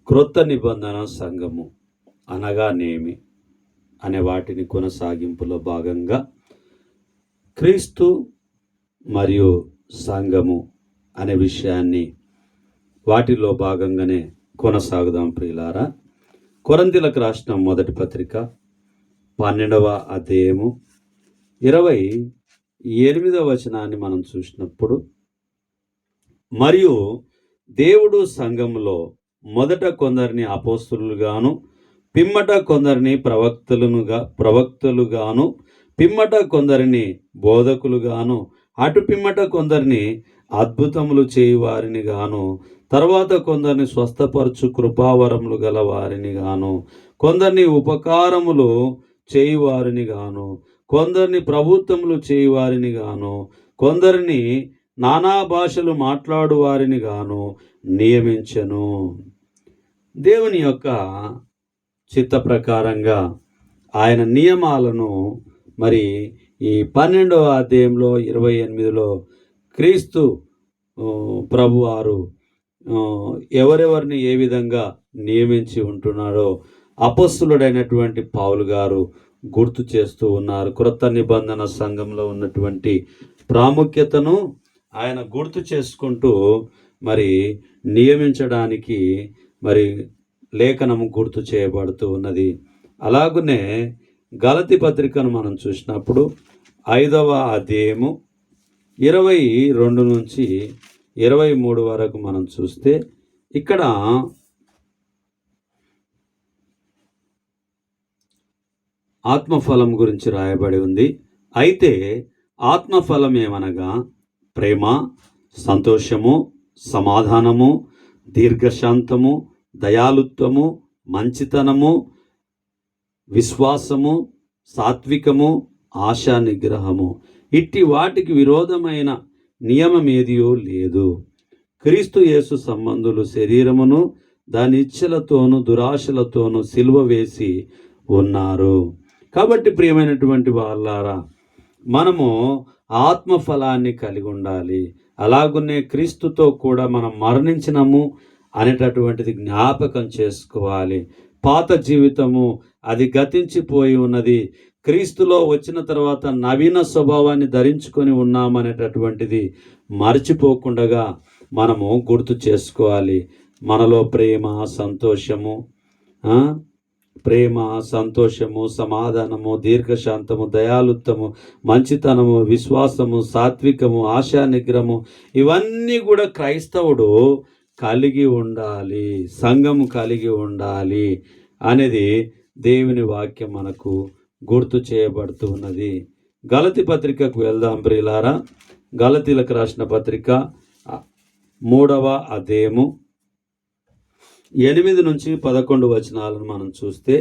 క్రొత్త నిబంధన సంఘము అనగానేమి అనే వాటిని కొనసాగింపులో భాగంగా క్రీస్తు మరియు సంఘము అనే విషయాన్ని వాటిలో భాగంగానే కొనసాగుదాం ప్రియులారా. కొరింథీయులకు రాసిన మొదటి పత్రిక 12వ అధ్యాయము 28వ వచనాన్ని మనం చూసినప్పుడు, మరియు దేవుడు సంఘములో మొదట కొందరిని అపోస్తలుగాను, పిమ్మట కొందరిని ప్రవక్తలుగాను, పిమ్మట కొందరిని బోధకులుగాను, అటు పిమ్మట కొందరిని అద్భుతములు చేయువారిని గాను, తర్వాత కొందరిని స్వస్థపరచు కృపావరములు గల వారిని గాను, కొందరిని ఉపకారములు చేయువారిని గాను, కొందరిని ప్రభుత్వములు చేయువారిని గాను, కొందరిని నానా భాషలు మాట్లాడు వారిని గాను నియమించెను. దేవుని యొక్క చిత్త ప్రకారంగా ఆయన నియమాలను మరి ఈ 12వ అధ్యాయంలో 28లో క్రీస్తు ప్రభువారు ఎవరెవరిని ఏ విధంగా నియమించి ఉంటున్నాడో అపొస్తలుడైనటువంటి పౌలు గారు గుర్తు చేస్తూ ఉన్నారు. క్రొత్త నిబంధన సంఘంలో ఉన్నటువంటి ప్రాముఖ్యతను ఆయన గుర్తు చేసుకుంటూ మరి నియమించడానికి మరి లేఖనము గుర్తు చేయబడుతూ ఉన్నది. అలాగనే గలతీ పత్రికను మనం చూసినప్పుడు 5వ అధ్యాయము 22 నుంచి 23 వరకు మనం చూస్తే ఇక్కడ ఆత్మఫలం గురించి రాయబడి ఉంది. అయితే ఆత్మఫలం ఏమనగా ప్రేమ, సంతోషము, సమాధానము, దీర్ఘశాంతము, దయాళుత్వము, మంచితనము, విశ్వాసము, సాత్వికము, ఆశా నిగ్రహము. ఇట్టి వాటికి విరోధమైన నియమమేదియో లేదు. క్రీస్తు యేసు సంబంధులు శరీరమును దాని ఇచ్చలతోనూ దురాశలతోనూ సిలువ వేసి ఉన్నారు. కాబట్టి ప్రియమైనటువంటి వాళ్ళారా, మనము ఆత్మఫలాన్ని కలిగి ఉండాలి. అలాగునే క్రీస్తుతో కూడా మనం మరణించినము అనేటటువంటిది జ్ఞాపకం చేసుకోవాలి. పాత జీవితము అది గతించిపోయి ఉన్నది, క్రీస్తులో వచ్చిన తర్వాత నవీన స్వభావాన్ని ధరించుకొని ఉన్నామనేటటువంటిది మర్చిపోకుండా మనము గుర్తు చేసుకోవాలి. మనలో ప్రేమ, సంతోషము, సమాధానము, దీర్ఘశాంతము, దయాళుత్వము, మంచితనము, విశ్వాసము, సాత్వికము, ఆశా నిగ్రహము, ఇవన్నీ కూడా క్రైస్తవుడు కలిగి ఉండాలి, సంఘము కలిగి ఉండాలి అనేది దేవుని వాక్యం మనకు గుర్తు చేయబడుతూ ఉన్నది. గలతీ పత్రికకు వెళ్దాం ప్రియులారా. గలతీలకు రాసిన పత్రిక 3వ అధ్యాయము 8 నుంచి 11 వచనాలను మనం చూస్తే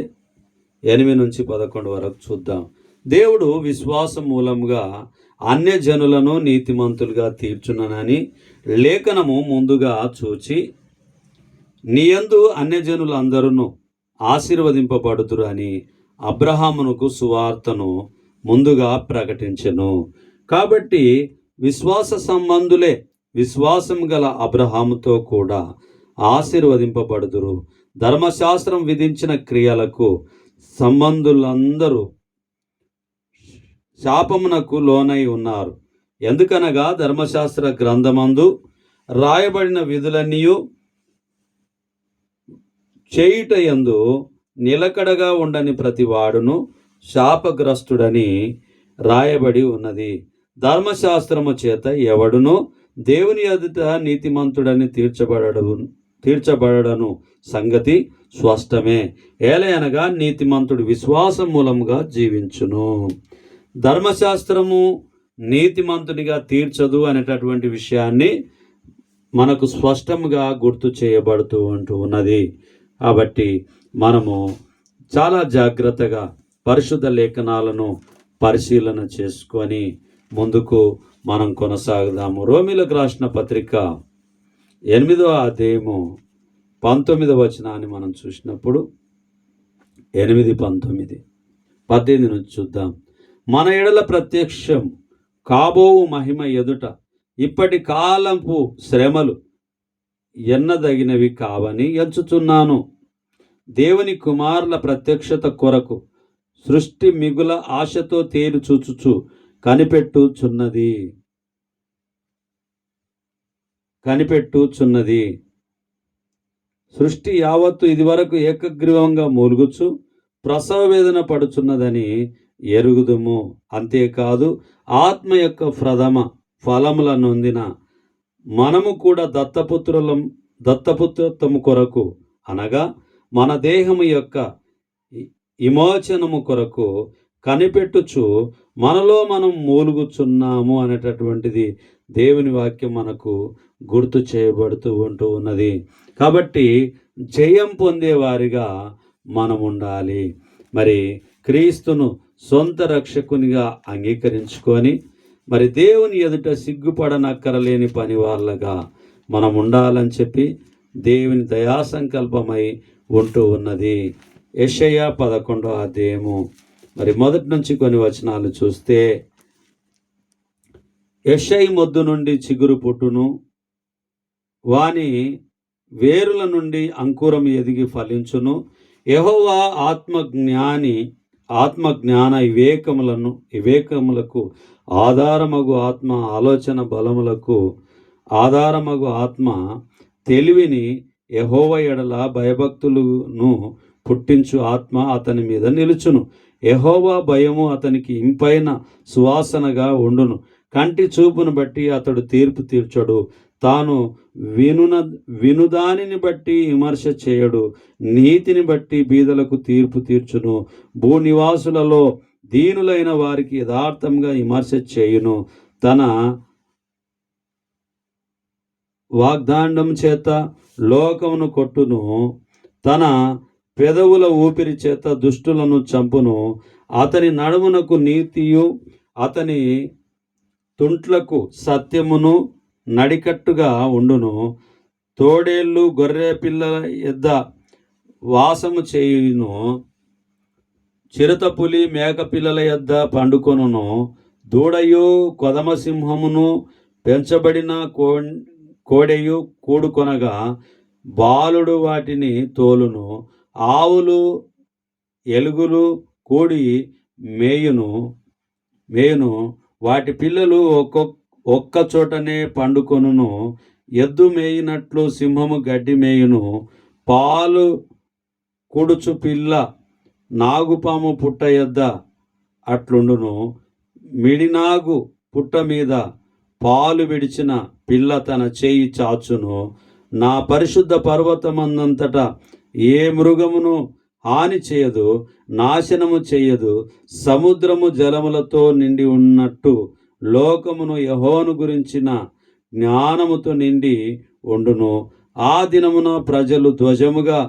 8 నుంచి 11 వరకు చూద్దాం. దేవుడు విశ్వాసం మూలంగా అన్యజనులను నీతిమంతులుగా తీర్చునని లేఖనము ముందుగా చూచి, నీయందు అన్యజనులందరూ ఆశీర్వదింపబడుదురు అని అబ్రహామునకు సువార్తను ముందుగా ప్రకటించెను. కాబట్టి విశ్వాస సంబంధులే విశ్వాసం గల అబ్రహాముతో కూడా ఆశీర్వదింపబడుదురు. ధర్మశాస్త్రం విధించిన క్రియలకు సంబంధులందరూ శాపమునకు లోనై ఉన్నారు. ఎందుకనగా ధర్మశాస్త్ర గ్రంథమందు రాయబడిన విధులన్నీ చేయుటయందు నిలకడగా ఉండని ప్రతి వాడును శాపగ్రస్తుడని రాయబడి ఉన్నది. ధర్మశాస్త్రము చేత ఎవడును దేవుని ఎదుట నీతిమంతుడని తీర్చబడను సంగతి స్పష్టమే. ఏలయనగా నీతిమంతుడు విశ్వాసం మూలముగా జీవించును. ధర్మశాస్త్రము నీతిమంతునిగా తీర్చదు అనేటటువంటి విషయాన్ని మనకు స్పష్టంగా గుర్తు చేయబడుతూ ఉన్నది. కాబట్టి మనము చాలా జాగ్రత్తగా పరిశుద్ధ లేఖనాలను పరిశీలన చేసుకొని ముందుకు మనం కొనసాగుదాము. రోమీలకు రాసిన పత్రిక 8వ అధ్యాయము 19వ వచనాన్ని మనం చూసినప్పుడు 8:19, 18 నుంచి చూద్దాం. మన ఎడల ప్రత్యక్షం కాబోవు మహిమ ఎదుట ఇప్పటి కాలంపు శ్రమలు ఎన్నదగినవి కావని ఎంచుచున్నాను. దేవుని కుమారుల ప్రత్యక్షత కొరకు సృష్టి మిగుల ఆశతో తేరు చూచుచు కనిపెట్టుచున్నది. సృష్టి యావత్తు ఇదివరకు ఏకగ్రీవంగా మూలుగుచు ప్రసవ వేదన పడుచున్నదని ఎరుగుదుము. అంతేకాదు, ఆత్మ యొక్క ప్రథమ ఫలముల నొందిన మనము కూడా దత్తపుత్రత్వము కొరకు, అనగా మన దేహము యొక్క విమోచనము కొరకు కనిపెట్టుచు మనలో మనం మూలుగుచున్నాము అనేటటువంటిది దేవుని వాక్యం మనకు గుర్తు చేయబడుతూ ఉన్నది. కాబట్టి జయం పొందేవారిగా మనం ఉండాలి. మరి క్రీస్తును సొంత రక్షకునిగా అంగీకరించుకొని మరి దేవుని ఎదుట సిగ్గుపడనక్కరలేని పని వాళ్ళగా మనం ఉండాలని చెప్పి దేవుని దయా సంకల్పమై ఉంటూ ఉన్నది. యెషయా 11వ అధ్యాయము మరి మొదటి నుంచి కొన్ని వచనాలు చూస్తే, యెషయి మొద్దు నుండి చిగురు పుట్టును, వాని వేరుల నుండి అంకురం ఎదిగి ఫలించును. యెహోవా ఆత్మజ్ఞాన వివేకములకు ఆధారమగు ఆత్మ, ఆలోచన బలములకు ఆధారమగు ఆత్మ, తెలివిని యెహోవా ఎడల భయభక్తులను పుట్టించు ఆత్మ అతని మీద నిలుచును. యెహోవా భయము అతనికి ఇంపైన సువాసనగా ఉండును. కంటి చూపును బట్టి అతడు తీర్పు తీర్చడు, తాను వినుదానిని బట్టి విమర్శ చేయడు. నీతిని బట్టి బీదలకు తీర్పు తీర్చును. భూనివాసులలో దీనులైన వారికి యథార్థంగా విమర్శ చేయును. తన వాగ్దాండం చేత లోకమును కొట్టును, తన పెదవుల ఊపిరి చేత దుష్టులను చంపును. అతని నడుమునకు నీతియు, అతని తుంట్లకు సత్యమును నడికట్టుగా ఉండును. తోడేళ్ళు గొర్రె పిల్లల యొద్ద వాసము చేయును, చిరుతపులి మేక పిల్లల యొద్ద పండుకొనును. దూడయు కొదమసింహమును పెంచబడిన కోడెయు కూడుకొనగా బాలుడు వాటిని తోలును. ఆవులు ఎలుగులు కూడి మేయును, వాటి పిల్లలు ఒక్క చోటనే పండుకొనును. ఎద్దు మేయినట్లు సింహము గడ్డి మేయును. పాలు కుడుచు పిల్ల నాగుపాము పుట్ట యొద్ద అట్లుండును. మిడినాగు పుట్ట మీద పాలు విడిచిన పిల్ల తన చేయి చాచును. నా పరిశుద్ధ పర్వతమందంతటా ఏ మృగమును హాని చేయదు, నాశనము చేయదు. సముద్రము జలములతో నిండి ఉన్నట్టు లోకమును యెహోవాను గురించిన జ్ఞానముతో నిండి ఉండును. ఆ దినమున ప్రజలు ధ్వజముగా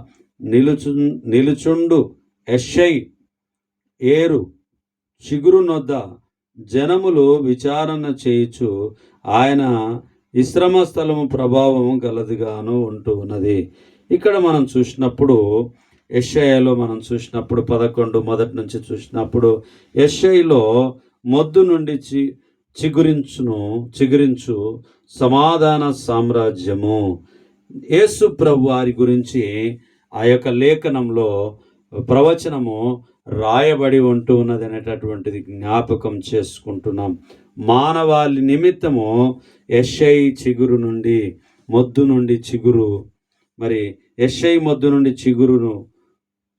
నిలుచుండు యెషయి ఏరు చిగురు నొద్ద జనములు విచారణ చేయుచు, ఆయన విశ్రమ స్థలము ప్రభావము గలదిగాను ఉంటూ ఉన్నది. ఇక్కడ మనం చూసినప్పుడు యెషయాలో మనం చూసినప్పుడు 11 మొదటి నుంచి చూసినప్పుడు యెషయిలో మొద్దు నుండి చిగురించు సమాధాన సామ్రాజ్యము, యేసు ప్రభు వారి గురించి ఆ యొక్క లేఖనంలో ప్రవచనము రాయబడి ఉంటూ ఉన్నది అనేటటువంటిది జ్ఞాపకం చేసుకుంటున్నాం. మానవాళి నిమిత్తము యెషయి మొద్దు నుండి చిగురు, మరి యెషయి మొద్దు నుండి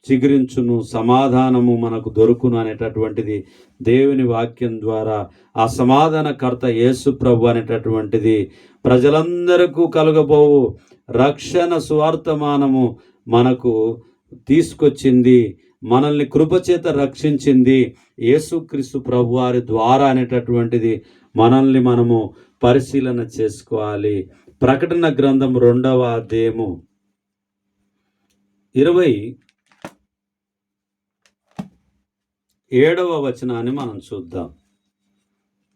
చిగురించును, సమాధానము మనకు దొరుకును అనేటటువంటిది దేవుని వాక్యం ద్వారా ఆ సమాధానకర్త యేసు ప్రభు అనేటటువంటిది ప్రజలందరికీ కలుగబోవు రక్షణ సువార్తమానము మనకు తీసుకొచ్చింది. మనల్ని కృపచేత రక్షించింది యేసుక్రీస్తు ప్రభు వారి ద్వారా అనేటటువంటిది మనల్ని మనము పరిశీలన చేసుకోవాలి. ప్రకటన గ్రంథం 2వ అధ్యాయము 27వ వచనాన్ని మనం చూద్దాం.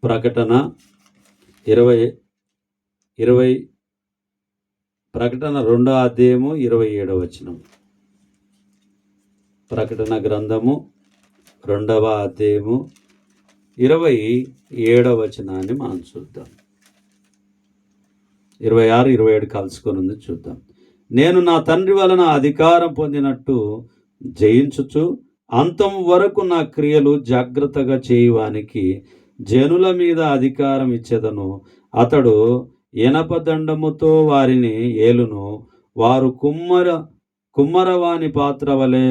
ప్రకటన 2వ అధ్యాయము 27వ వచనం. ప్రకటన గ్రంథము 2వ అధ్యాయము 27వ వచనాన్ని మనం చూద్దాం. 26, 27 కలుసుకొని ఉంది, చూద్దాం. నేను నా తండ్రి వలన అధికారం పొందినట్టు జయించుచు అంతం వరకు నా క్రియలు జాగ్రత్తగా చేయువానికి జనుల మీద అధికారం ఇచ్చేదను. అతడు ఎనపదండముతో వారిని ఏలును. వారు కుమ్మరవాని పాత్ర వలె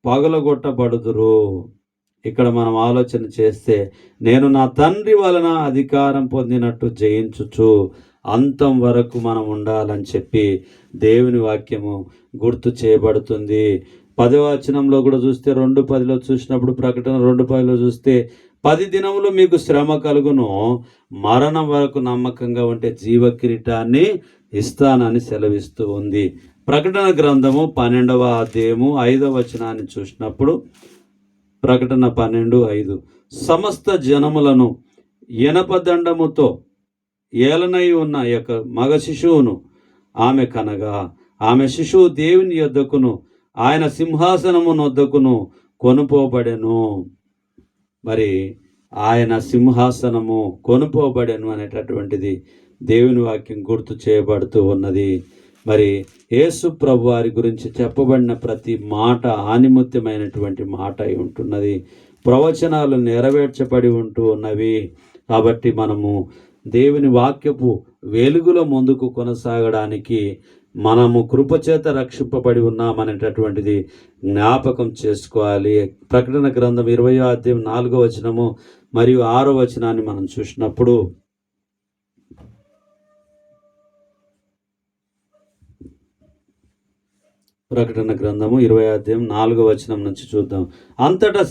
పగలగొట్టబడుదురు. ఇక్కడ మనం ఆలోచన చేస్తే, నేను నా తండ్రి వలన అధికారం పొందినట్టు జయించుచు అంతం వరకు మనం ఉండాలని చెప్పి దేవుని వాక్యము గుర్తు చేయబడుతుంది. 10వ వచనంలో కూడా చూస్తే 2:10లో చూసినప్పుడు, ప్రకటన 2:10లో చూస్తే 10 దినములు మీకు శ్రమ కలుగును, మరణం వరకు నమ్మకంగా ఉంటే జీవ కిరీటాన్ని ఇస్తానని సెలవిస్తూ ఉంది. ప్రకటన గ్రంథము 12వ అధ్యాయము 5వ వచనాన్ని చూసినప్పుడు, ప్రకటన 12:5 సమస్త జనములను ఎనపదండముతో ఏలనై ఉన్న యొక్క మగ శిశువును ఆమె కనగా, ఆమె శిశువు దేవుని యొద్దకును ఆయన సింహాసనము నొద్దకును కొనుపోబడెను. మరి ఆయన సింహాసనము కొనుపోబడెను అనేటటువంటిది దేవుని వాక్యం గుర్తు చేయబడుతూ ఉన్నది. మరి యేసు ప్రభు వారి గురించి చెప్పబడిన ప్రతి మాట ఆనిముత్యమైనటువంటి మాట అయి ఉంటున్నది. ప్రవచనాలు నెరవేర్చబడి ఉంటూ ఉన్నవి. కాబట్టి మనము దేవుని వాక్యపు వెలుగులో ముందుకు కొనసాగడానికి మనము కృపచేత రక్షింపబడి ఉన్నామనేటటువంటిది జ్ఞాపకం చేసుకోవాలి. ప్రకటన గ్రంథం 20వ అధ్యాయం 4వ వచనము మరియు 6వ వచనాన్ని మనం చూసినప్పుడు, ప్రకటన గ్రంథము 20వ అధ్యాయం 4వ వచనం నుంచి చూద్దాం. అంతటా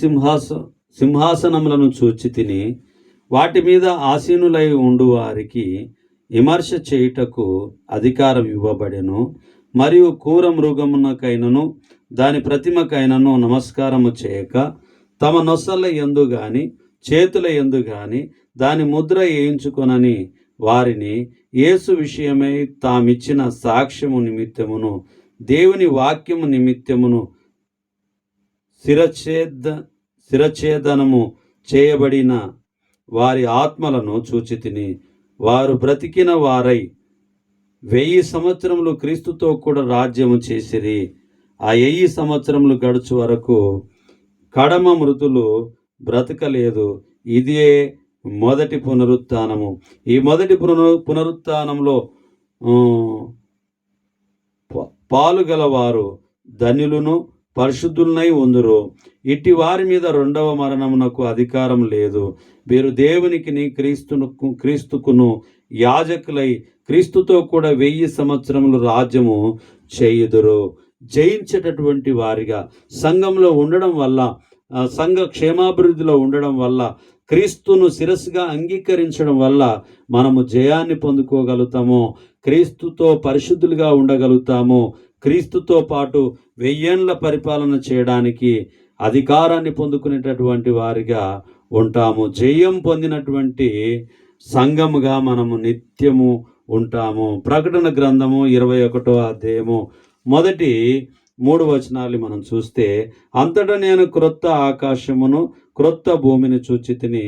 సింహాసనములను చూచి తిని వాటి మీద ఆసీనులై ఉండు వారికి విమర్శ చేయుటకు అధికారం ఇవ్వబడెను. మరియు క్రూర మృగమునకైనను దాని ప్రతిమకైనను నమస్కారము చేయక తమ నొసల యందు గాని చేతుల యందు గాని దాని ముద్ర వేయించుకొనని వారిని యేసు విషయమై తామిచ్చిన సాక్ష్యము నిమిత్తమును దేవుని వాక్యము నిమిత్తమును శిరఛేదనము చేయబడిన వారి ఆత్మలను చూచితిని. వారు బ్రతికిన వారై 1000 సంవత్సరములు క్రీస్తుతో కూడా రాజ్యము చేసిరి. ఆ 1000 సంవత్సరములు గడుచు వరకు కడమ మృతులు బ్రతకలేదు. ఇదే మొదటి పునరుత్థానము. ఈ మొదటి పునరుత్థానంలో పాలుగలవారు ధన్యులను పరిశుద్ధులనై ఉందురు. ఇట్టి వారి మీద రెండవ మరణమునకు అధికారం లేదు. వీరు దేవునికిని క్రీస్తుకును యాజకులై క్రీస్తుతో కూడా 1000 సంవత్సరములు రాజ్యము చేయుదురు. జయించేటటువంటి వారిగా సంఘంలో ఉండడం వల్ల, సంఘ క్షేమాభివృద్ధిలో ఉండడం వల్ల, క్రీస్తును శిరస్సుగా అంగీకరించడం వల్ల మనము జయాన్ని పొందుకోగలుగుతాము. క్రీస్తుతో పరిశుద్ధులుగా ఉండగలుగుతాము. క్రీస్తుతో పాటు 1000 ఏళ్ల పరిపాలన చేయడానికి అధికారాన్ని పొందుకునేటటువంటి వారిగా ఉంటాము. జయం పొందినటువంటి సంఘముగా మనము నిత్యము ఉంటాము. ప్రకటన గ్రంథము 21వ అధ్యాయము మొదటి 3 వచనాలు మనం చూస్తే, అంతటా నేను క్రొత్త ఆకాశమును క్రొత్త భూమిని చూచితిని.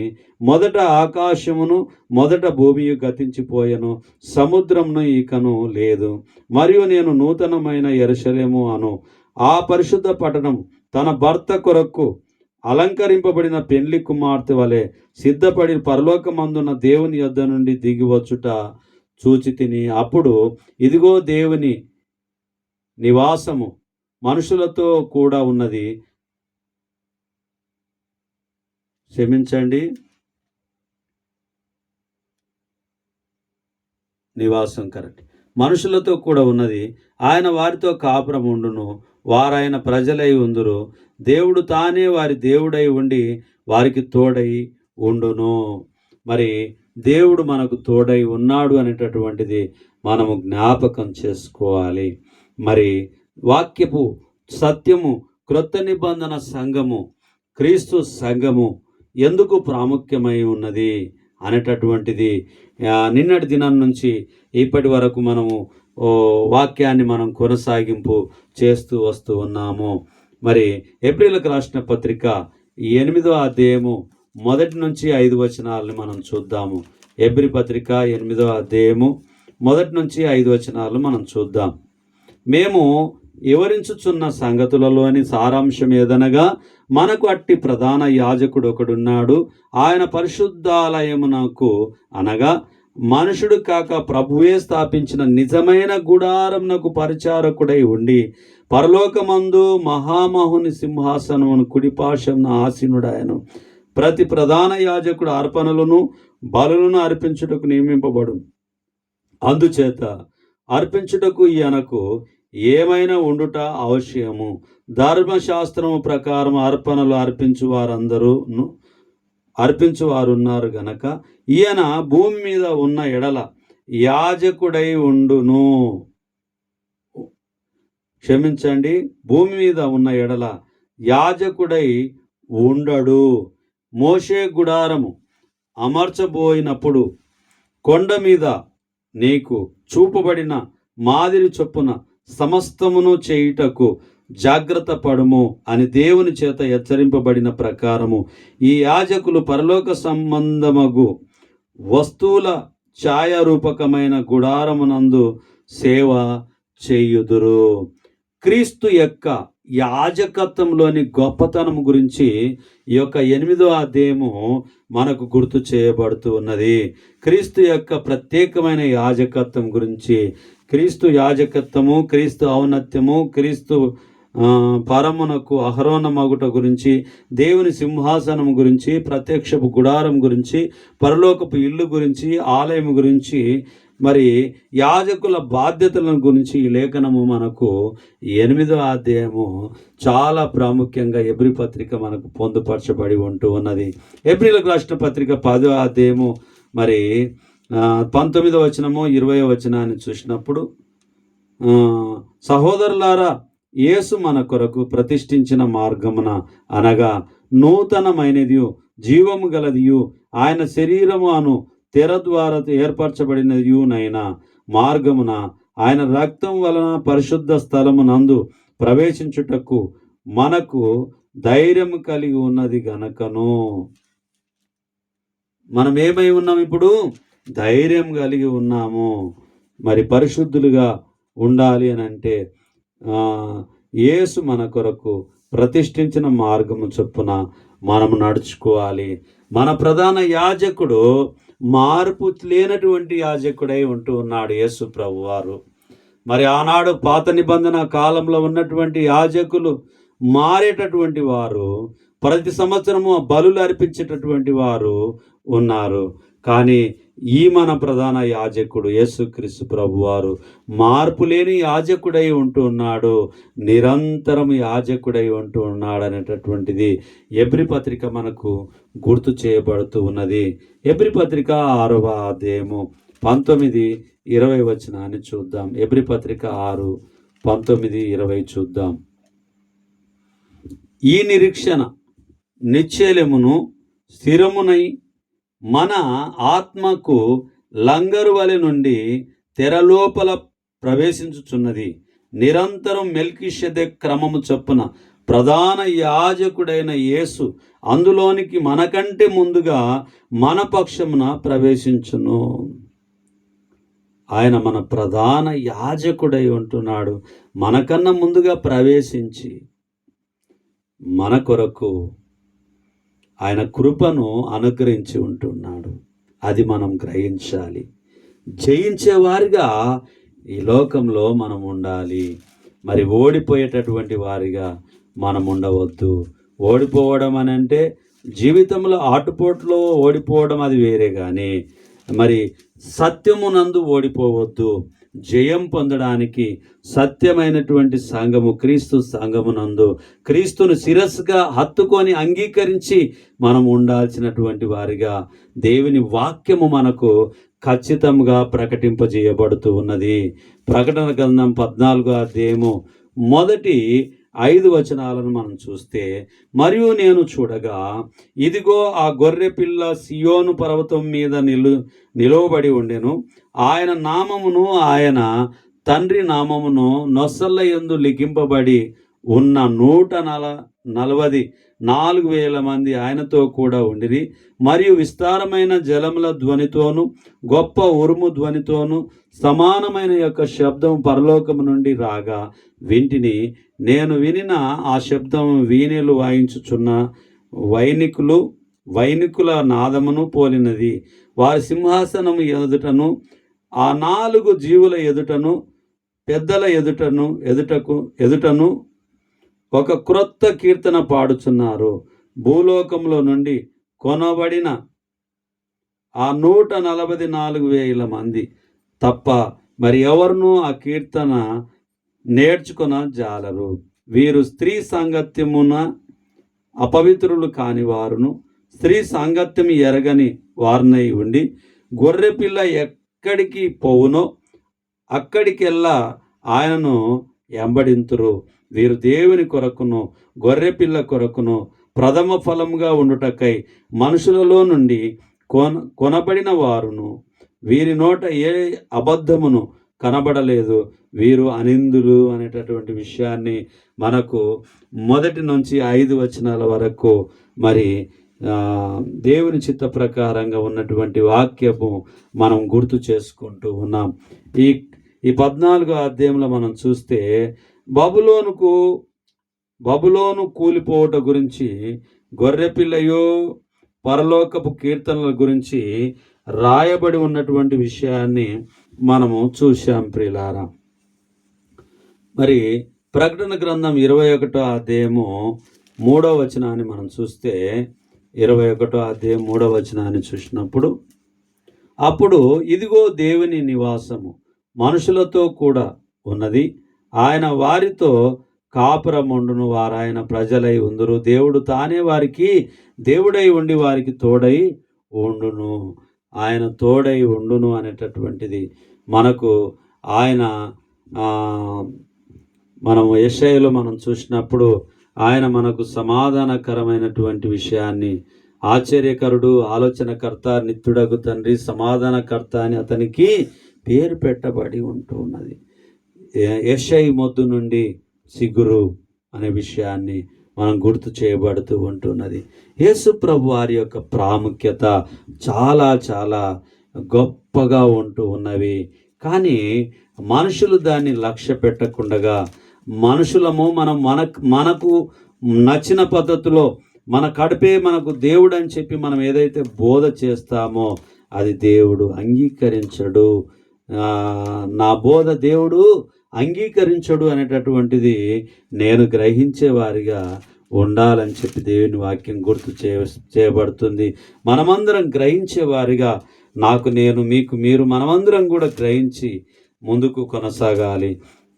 మొదట ఆకాశమును మొదట భూమియు గతించిపోయెను, సముద్రమును ఇకను లేదు. మరియు నేను నూతనమైన యెరూషలేము అను ఆ పరిశుద్ధ పట్టణం తన భర్త కొరకు అలంకరింపబడిన పెండ్లి కుమార్తె వలె సిద్ధపడి పరలోకమందున్న దేవుని యొద్ద నుండి దిగివచ్చుట చూచితిని. అప్పుడు ఇదిగో దేవుని నివాసము మనుషులతో కూడా ఉన్నది. నివాసం కరెక్ట్. మనుషులతో కూడా ఉన్నది. ఆయన వారితో కాపురం ఉండును. వారాయన ప్రజలై ఉందురు. దేవుడు తానే వారి దేవుడై ఉండి వారికి తోడై ఉండును. మరి దేవుడు మనకు తోడై ఉన్నాడు అనేటటువంటిది మనము జ్ఞాపకం చేసుకోవాలి. మరి వాక్యపు సత్యము, క్రొత్త నిబంధన సంఘము, క్రీస్తు సంఘము ఎందుకు ప్రాముఖ్యమై ఉన్నది అనేటటువంటిది నిన్నటి దినం నుంచి ఇప్పటి వరకు మనము వాక్యాన్ని మనం కొనసాగింపు చేస్తూ వస్తూ ఉన్నాము. మరి ఏప్రిల్కి రాసిన పత్రిక 8వ అధ్యాయము 1 నుంచి 5 వచనాలను మనం చూద్దాము. ఏప్రిల్ పత్రిక 8వ అధ్యాయము మొదటి నుంచి 5 వచనాలు మనం చూద్దాం. మేము వివరించుచున్న సంగతులలోని సారాంశం ఏదనగా, మనకు అట్టి ప్రధాన యాజకుడు ఒకడున్నాడు. ఆయన పరిశుద్ధాలయమునకు అనగా మనుషుడు కాక ప్రభువే స్థాపించిన నిజమైన గుడారమునకు పరిచారకుడై ఉండి, పరలోకమందు మహామహుని సింహాసనమును కుడిపార్శ్వమున ఆసీనుడాయను. ప్రతి ప్రధాన యాజకుడు అర్పణలను బలులను అర్పించుటకు నియమింపబడు. అందుచేత అర్పించుటకు ఈయనకు ఏమైనా ఉండుట అవశ్యము. ధర్మశాస్త్రము ప్రకారం అర్పణలు అర్పించువారున్నారు గనక ఈయన భూమి మీద ఉన్న ఎడల యాజకుడై ఉండును. భూమి మీద ఉన్న ఎడల యాజకుడై ఉండడు. మోషే గుడారము అమర్చబోయినప్పుడు కొండ మీద నీకు చూపబడిన మాదిరి చొప్పున సమస్తమును చేయుటకు జాగ్రత్త పడుము అని దేవుని చేత హెచ్చరింపబడిన ప్రకారము ఈ యాజకులు పరలోక సంబంధమగు వస్తువుల ఛాయారూపకమైన గుడారమునందు సేవ చేయుదురు. క్రీస్తు యొక్క యాజకత్వంలోని గొప్పతనం గురించి ఈ యొక్క 8వ అధ్యాయము మనకు గుర్తు చేయబడుతూ ఉన్నది. క్రీస్తు యొక్క ప్రత్యేకమైన యాజకత్వం గురించి, క్రీస్తు యాజకత్వము, క్రీస్తు ఔన్నత్యము, క్రీస్తు పరమునకు అహరోన మగుట గురించి, దేవుని సింహాసనం గురించి, ప్రత్యక్షపు గుడారం గురించి, పరలోకపు ఇల్లు గురించి, ఆలయం గురించి, మరి యాజకుల బాధ్యతల గురించి ఈ లేఖనము మనకు 8వ అధ్యాయము చాలా ప్రాముఖ్యంగా ఎబ్రీ పత్రిక మనకు పొందుపరచబడి ఉంటూ ఉన్నది. ఏప్రిల్కు రాసిన పత్రిక 10వ అధ్యాయము మరి 19వ వచనము 20వ వచనాన్ని చూసినప్పుడు, సహోదరులారా, యేసు మన కొరకు ప్రతిష్ఠించిన మార్గమున అనగా నూతనమైనదియు జీవము గలదియు ఆయన శరీరము అను తెర ద్వారా ఏర్పరచబడినదియునైనా మార్గమున ఆయన రక్తం వలన పరిశుద్ధ స్థలమునందు ప్రవేశించుటకు మనకు ధైర్యం కలిగి ఉన్నది గనకను. మనం ఏమై ఉన్నాం? ఇప్పుడు ధైర్యం కలిగి ఉన్నాము. మరి పరిశుద్ధులుగా ఉండాలి అని అంటే యేసు మన కొరకు ప్రతిష్ఠించిన మార్గము చొప్పున మనము నడుచుకోవాలి. మన ప్రధాన యాజకుడు మార్పు లేనటువంటి యాజకుడై ఉంటూ ఉన్నాడు యేసు ప్రభువారు. మరి ఆనాడు పాత నిబంధన కాలంలో ఉన్నటువంటి యాజకులు మారేటటువంటి వారు, ప్రతి సంవత్సరము బలులు అర్పించేటటువంటి వారు ఉన్నారు. కానీ ఈ మన ప్రధాన యాజకుడు యేసుక్రీస్తు ప్రభువారు మార్పు లేని యాజకుడై ఉంటూ ఉన్నాడు, నిరంతరం యాజకుడై ఉంటూ ఉన్నాడు అనేటటువంటిది ఎబ్రీ పత్రిక మనకు గుర్తు చేయబడుతూ ఉన్నది. ఎబ్రీ పత్రిక 6వ అధ్యాయము 19-20 వచనాన్ని చూద్దాం. ఎబ్రీ పత్రిక 6:19-20 చూద్దాం. ఈ నిరీక్షణ నిశ్చయమును స్థిరమునై మన ఆత్మకు లంగరు వలె నుండి తెరలోపల ప్రవేశించుచున్నది. నిరంతరం మెల్కీషెదెకు క్రమము చొప్పున ప్రధాన యాజకుడైన యేసు అందులోనికి మనకంటే ముందుగా మన పక్షమున ప్రవేశించును. ఆయన మన ప్రధాన యాజకుడై ఉంటున్నాడు. మనకన్నా ముందుగా ప్రవేశించి మన కొరకు ఆయన కృపను అనుగ్రహించి ఉంటున్నాడు. అది మనం గ్రహించాలి. జయించేవారిగా ఈ లోకంలో మనం ఉండాలి. మరి ఓడిపోయేటటువంటి వారిగా మనం ఉండవద్దు. ఓడిపోవడం అని అంటే జీవితంలో ఆటుపోట్లో ఓడిపోవడం అది వేరే, కానీ మరి సత్యమునందు ఓడిపోవద్దు. జయం పొందడానికి సత్యమైనటువంటి సంఘము క్రీస్తు సంఘమునందు క్రీస్తును శిరస్సుగా హత్తుకొని అంగీకరించి మనం ఉండాల్సినటువంటి వారిగా దేవుని వాక్యము మనకు ఖచ్చితంగా ప్రకటింపజేయబడుతూ ఉన్నది. ప్రకటన గ్రంథం 14వ అధ్యాయము మొదటి 5 వచనాలను మనం చూస్తే, మరియు నేను చూడగా ఇదిగో ఆ గొర్రె పిల్ల సియోను పర్వతం మీద నిలువబడి ఉండెను. ఆయన నామమును ఆయన తండ్రి నామమును నొసళ్ళ యందు లిఖింపబడి ఉన్న 144,000 మంది ఆయనతో కూడా ఉండిరి. మరియు విస్తారమైన జలముల ధ్వనితోను గొప్ప ఉరుము ధ్వనితోను సమానమైన యొక్క శబ్దం పరలోకము నుండి రాగా వింటిని. నేను వినిన ఆ శబ్దం వీణెలు వాయించుచున్న వైనికుల నాదమును పోలినది. వారి సింహాసనము ఎదుటను ఆ 4 జీవుల ఎదుటను పెద్దల ఎదుటను ఒక క్రొత్త కీర్తన పాడుచున్నారు. భూలోకంలో నుండి కొనబడిన ఆ 144,000 మంది తప్ప మరి ఎవరునూ ఆ కీర్తన నేర్చుకొన జాలరు. వీరు స్త్రీ సాంగత్యమున అపవిత్రులు కాని వారును స్త్రీ సాంగత్యం ఎరగని వారినై ఉండి గొర్రెపిల్ల ఎక్కడికి పోవునో అక్కడికెల్లా ఆయనను ఎంబడింతురు. వీరు దేవుని కొరకును గొర్రెపిల్ల కొరకును ప్రథమ ఫలముగా ఉండుటకై మనుషులలో నుండి కొనబడిన వారును. వీరి నోట ఏ అబద్ధమును కనబడలేదు. వీరు అనిందులు అనేటటువంటి విషయాన్ని మనకు 1 నుంచి 5 వచనాల వరకు మరి దేవుని చిత్త ప్రకారంగా ఉన్నటువంటి వాక్యము మనం గుర్తు చేసుకుంటూ ఉన్నాం. ఈ 14వ అధ్యాయంలో మనం చూస్తే బబులోను కూలిపోవట గురించి, గొర్రెపిల్లయో పరలోకపు కీర్తనల గురించి రాయబడి ఉన్నటువంటి విషయాన్ని మనము చూశాం ప్రియులారా. మరి ప్రకటన గ్రంథం 21వ అధ్యాయము 3వ వచనాన్ని మనం చూస్తే 21వ అధ్యాయం 3వ వచనాన్ని చూసినప్పుడు, అప్పుడు ఇదిగో దేవుని నివాసము మనుషులతో కూడా ఉన్నది. ఆయన వారితో కాపురముండును. వారాయన ప్రజలై ఉందురు. దేవుడు తానే వారికి దేవుడై ఉండి వారికి తోడై ఉండును. ఆయన తోడై ఉండును అనేటటువంటిది మనకు ఆయన మనం యెషయాలో మనం చూసినప్పుడు ఆయన మనకు సమాధానకరమైనటువంటి విషయాన్ని, ఆశ్చర్యకరుడు, ఆలోచనకర్త, నిత్యుడగు తండ్రి, సమాధానకర్త అని అతనికి పేరు పెట్టబడి ఉంటూ ఉన్నది. యెషయా మొద్దు నుండి సిగురు అనే విషయాన్ని మనం గుర్తు చేయబడుతూ ఉంటున్నది. యేసు ప్రభు వారి యొక్క ప్రాముఖ్యత చాలా చాలా గొప్పగా ఉంటూ ఉన్నవి. కానీ మనుషులు దాన్ని లక్ష్య పెట్టకుండగా మనుషులము మనకు నచ్చిన పద్ధతిలో మన కడిపే మనకు దేవుడు అని చెప్పి మనం ఏదైతే బోధ చేస్తామో అది దేవుడు అంగీకరించడు. నా బోధ దేవుడు అంగీకరించడు అనేటటువంటిది నేను గ్రహించే వారిగా ఉండాలని చెప్పి దేవుని వాక్యం గుర్తు చేయబడుతుంది. మనమందరం గ్రహించే వారిగా, నాకు నేను మీకు మీరు మనమందరం కూడా గ్రహించి ముందుకు కొనసాగాలి.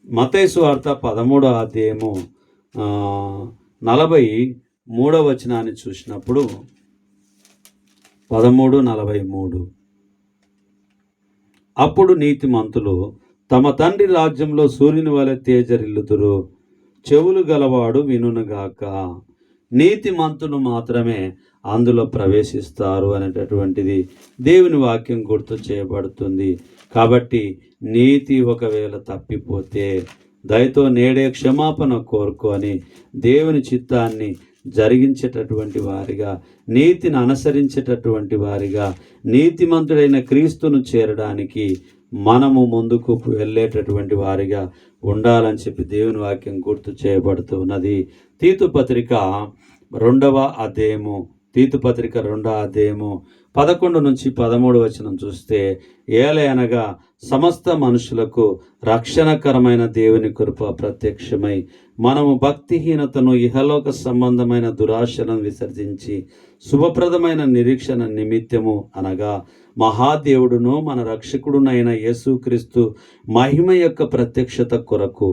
మత్తయి సువార్త 13వ అధ్యాయము 43వ వచనాన్ని చూసినప్పుడు 13:43, అప్పుడు నీతిమంతులు తమ తండ్రి రాజ్యంలో సూర్యుని వలె తేజరిల్లుదురు. చెవులు గలవాడు వినుగాక. నీతిమంతులు మాత్రమే అందులో ప్రవేశిస్తారు అనేటటువంటిది దేవుని వాక్యం గుర్తు చేయబడుతుంది. కాబట్టి నీతి ఒకవేళ తప్పిపోతే దయతో నేడే క్షమాపణ కోరుకొని దేవుని చిత్తాన్ని జరిగించేటటువంటి వారిగా, నీతిని అనుసరించేటటువంటి వారిగా, నీతిమంతుడైన క్రీస్తును చేరడానికి మనము ముందుకు వెళ్ళేటటువంటి వారిగా ఉండాలని చెప్పి దేవుని వాక్యం గుర్తు చేయబడుతూ ఉన్నది. తీతు పత్రిక 2వ అధ్యాయము 11 నుంచి 13 వచనం చూస్తే, ఏలయనగా సమస్త మనుషులకు రక్షణకరమైన దేవుని కృప ప్రత్యక్షమై మనము భక్తిహీనతను, ఇహలోక సంబంధమైన దురాశలను విసర్జించి శుభప్రదమైన నిరీక్షణ నిమిత్తము అనగా మహాదేవుడును మన రక్షకుడునైన యేసుక్రీస్తు మహిమ యొక్క ప్రత్యక్షత కొరకు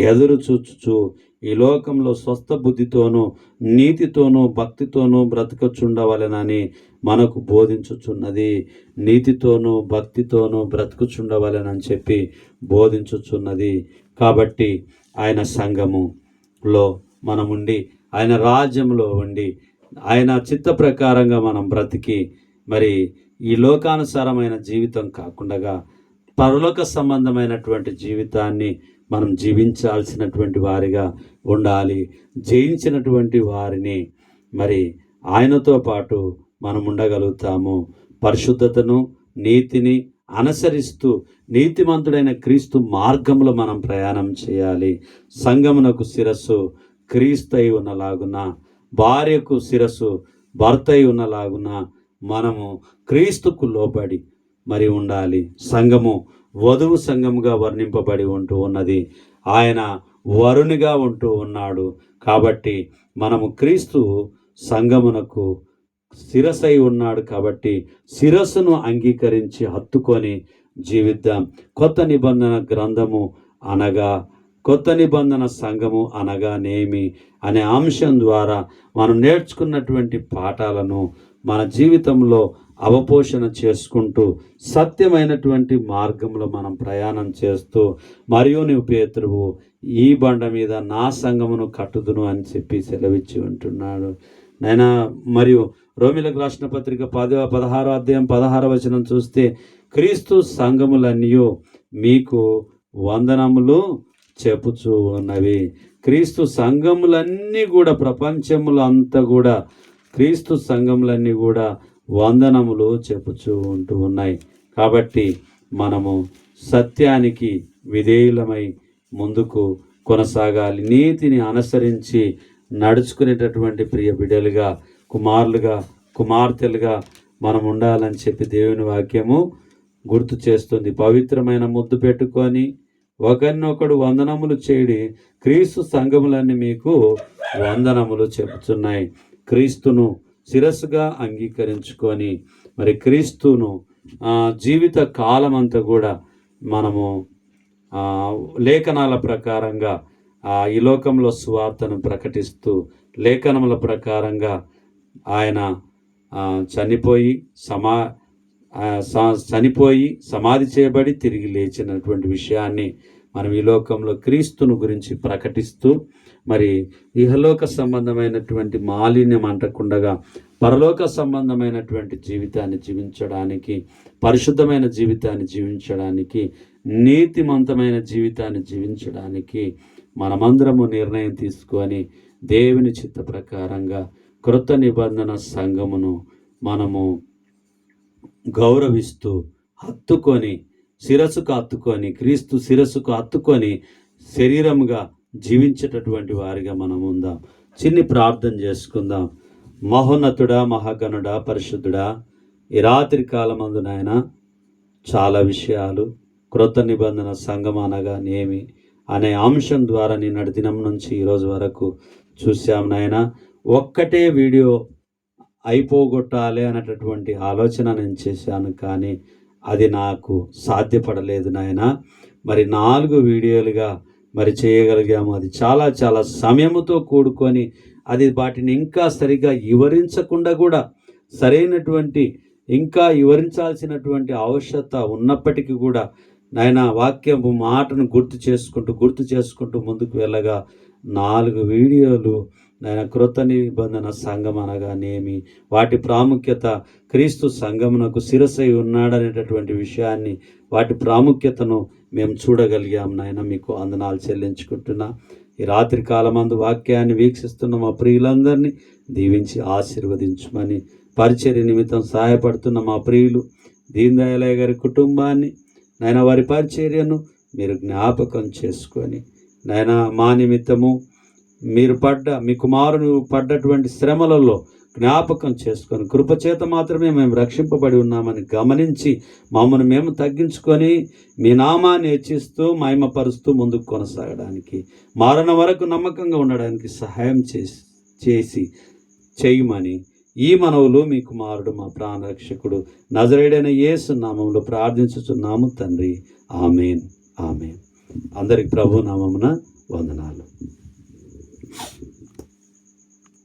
ఎదురు చూచుచు ఈ లోకంలో స్వస్థ బుద్ధితోనూ నీతితోనూ భక్తితోనూ బ్రతుకుచుండవలెనని మనకు బోధించుచున్నది. నీతితోనూ భక్తితోనూ బ్రతుకుచుండవలెనని చెప్పి బోధించుచున్నది. కాబట్టి ఆయన సంఘములో మనముండి, ఆయన రాజ్యంలో ఉండి, ఆయన చిత్త ప్రకారంగా మనం బ్రతికి మరి ఈ లోకానుసారమైన జీవితం కాకుండా పరలోక సంబంధమైనటువంటి జీవితాన్ని మనం జీవించాల్సినటువంటి వారిగా ఉండాలి. జయించినటువంటి వారిని మరి ఆయనతో పాటు మనం ఉండగలుగుతాము. పరిశుద్ధతను, నీతిని అనుసరిస్తూ నీతిమంతుడైన క్రీస్తు మార్గంలో మనం ప్రయాణం చేయాలి. సంఘమునకు శిరస్సు క్రీస్తై ఉన్నలాగున, భార్యకు శిరస్సు భర్తై ఉన్నలాగున మనము క్రీస్తుకు లోబడి మరి ఉండాలి. సంఘము వధువు సంఘముగా వర్ణింపబడి ఉంటూ ఉన్నది. ఆయన వరునిగా ఉంటూ ఉన్నాడు. కాబట్టి మనము క్రీస్తు సంఘమునకు శిరసై ఉన్నాడు. కాబట్టి శిరస్సును అంగీకరించి హత్తుకొని జీవిద్దాం. కొత్త నిబంధన గ్రంథము అనగా, కొత్త నిబంధన సంఘము అనగానేమి అనే అంశం ద్వారా మనం నేర్చుకున్నటువంటి పాఠాలను మన జీవితంలో అవపోషణ చేసుకుంటూ సత్యమైనటువంటి మార్గంలో మనం ప్రయాణం చేస్తూ, మరియు నీవు పేతురువు ఈ బండ మీద నా సంఘమును కట్టుదును అని చెప్పి సెలవిచ్చి ఉంటున్నాడు. నైనా మరియు రోమిలకు రాసిన పత్రిక 16వ అధ్యాయం 16వ వచనం చూస్తే, క్రీస్తు సంఘములన్నీ మీకు వందనములు చెప్పుచూ ఉన్నవి. క్రీస్తు సంఘములన్నీ కూడా, ప్రపంచములో అంతా కూడా క్రీస్తు సంఘములన్నీ కూడా వందనములు చెప్పుచూ ఉంటూ ఉన్నాయి. కాబట్టి మనము సత్యానికి విధేయులమై ముందుకు కొనసాగాలి. నీతిని అనుసరించి నడుచుకునేటటువంటి ప్రియ బిడ్డలుగా, కుమారులుగా, కుమార్తెలుగా మనం ఉండాలని చెప్పి దేవుని వాక్యము గుర్తు చేస్తుంది. పవిత్రమైన ముద్దు పెట్టుకొని ఒకరినొకడు వందనములు చేయడి, క్రీస్తు సంఘములన్నీ మీకు వందనములు చెబుతున్నాయి. క్రీస్తును శిరస్సుగా అంగీకరించుకొని మరి క్రీస్తును జీవిత కాలం అంతా కూడా మనము లేఖనాల ప్రకారంగా ఈ లోకంలో సువార్తను ప్రకటిస్తూ, లేఖనముల ప్రకారంగా ఆయన చనిపోయి సమాధి చేయబడి తిరిగి లేచినటువంటి విషయాన్ని మనం ఈ లోకంలో క్రీస్తును గురించి ప్రకటిస్తూ, మరి ఇహలోక సంబంధమైనటువంటి మాలిన్యం అంటకుండగా పరలోక సంబంధమైనటువంటి జీవితాన్ని జీవించడానికి, పరిశుద్ధమైన జీవితాన్ని జీవించడానికి, నీతిమంతమైన జీవితాన్ని జీవించడానికి మనమందరము నిర్ణయం తీసుకొని దేవుని చిత్త ప్రకారంగా క్రొత్త నిబంధన సంఘమును మనము గౌరవిస్తూ హత్తుకొని, శిరస్సుకు హత్తుకొని, క్రీస్తు శిరస్సుకు హత్తుకొని శరీరముగా జీవించేటటువంటి వారిగా మనం ఉందాం. చిన్ని ప్రార్థన చేసుకుందాం. మహోన్నతుడా, మహాగణుడా, పరిశుద్ధుడా, ఈ రాత్రి కాలమందు నాయన చాలా విషయాలు క్రొత్త నిబంధన సంఘం అనగానేమి అనే అంశం ద్వారా నిన్నటి దినం నుంచి ఈరోజు వరకు చూసాం నాయన. ఒక్కటే వీడియో అయిపోగొట్టాలి అనేటటువంటి ఆలోచన నేను చేశాను, కానీ అది నాకు సాధ్యపడలేదు నాయన. మరి 4 వీడియోలుగా మరి చేయగలిగాము. అది చాలా చాలా సమయముతో కూడుకొని, అది వాటిని ఇంకా సరిగా వివరించకుండా కూడా, సరైనటువంటి ఇంకా వివరించాల్సినటువంటి ఆవశ్యకత ఉన్నప్పటికీ కూడా నాయన వాక్యము మాటను గుర్తు చేసుకుంటూ ముందుకు వెళ్ళగా 4 వీడియోలు నాయన క్రొత్త నిబంధన సంఘం అనగానేమి, వాటి ప్రాముఖ్యత, క్రీస్తు సంఘమునకు శిరసై ఉన్నాడనేటటువంటి విషయాన్ని, వాటి ప్రాముఖ్యతను మేము చూడగలిగాం నాయన. మీకు వందనాలు చెల్లించుకుంటున్నా. ఈ రాత్రి కాలమందు వాక్యాన్ని వీక్షిస్తున్న మా ప్రియులందరినీ దీవించి ఆశీర్వదించమని, పరిచర్య నిమిత్తం సహాయపడుతున్న మా ప్రియులు దీన్ దయాళ్ గారి కుటుంబాన్ని నాయన, వారి పరిచర్యను మీరు జ్ఞాపకం చేసుకొని నాయన, మా నిమిత్తము మీ కుమారుని పడ్డటువంటి శ్రమలలో జ్ఞాపకం చేసుకొని, కృపచేత మాత్రమే మేము రక్షింపబడి ఉన్నామని గమనించి మమ్మల్ని మేము తగ్గించుకొని మీ నామాన్ని హెచ్చిస్తూ మహిమపరుస్తూ ముందుకు కొనసాగడానికి, మరణం వరకు నమ్మకంగా ఉండడానికి సహాయం చేయమని ఈ మనవులు మీ కుమారుడు మా ప్రాణరక్షకుడు నజరేయుడైన యేసు నామములో ప్రార్థించుచున్నాము తండ్రి. ఆమేన్, ఆమేన్. అందరికి ప్రభు నామమున వందనాలు.